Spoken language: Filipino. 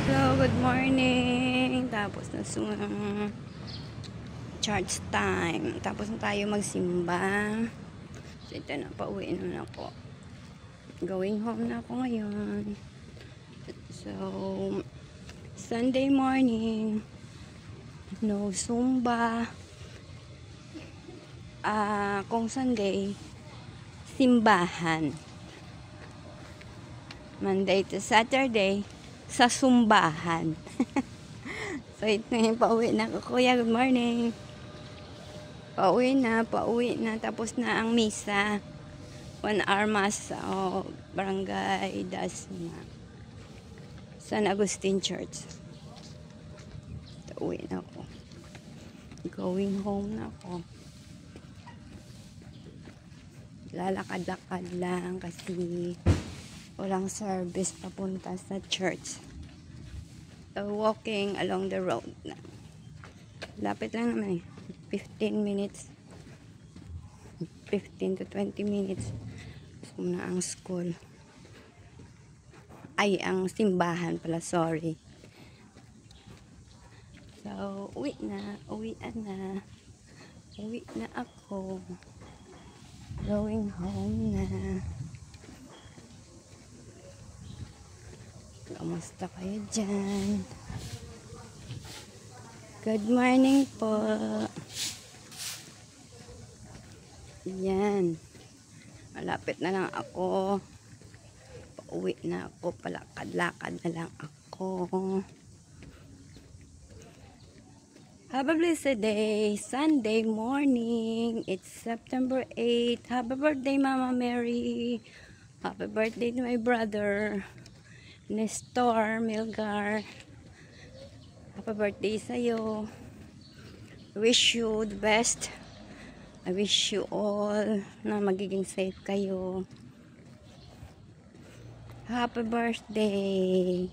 Hello, good morning. Tapos na charge time. Tapos na tayo magsimba. So, ito na, pauwi na ako. Going home na ako ngayon. So, Sunday morning. No Zumba. Kung Sunday, simbahan. Monday to Saturday, sa sumbahan. So, ito na yung pauwi na ako. Kuya, good morning. Pauwi na. Tapos na ang misa. 1 hour mass sa Barangay Dasma. San Agustin Church. Pauwi na ako. Going home na ako. Lalakad-lakad lang kasi walang service papunta sa church. So, walking along the road na. Lapit lang naman eh. 15 minutes. 15 to 20 minutes. So, na ang school. Ay, ang simbahan pala, sorry. So, uwi na ako. Going home na. Kamusta kayo dyan? Good morning po. Yan. Malapit na lang ako. Pauwi na ako. Palakad-lakad na lang ako. Have a blessed day. Sunday morning. It's September 8. Happy birthday, Mama Mary. Happy birthday to my brother, Nestor Milgar. Happy birthday sa'yo. I wish you the best. I wish you all na magiging safe kayo. Happy birthday.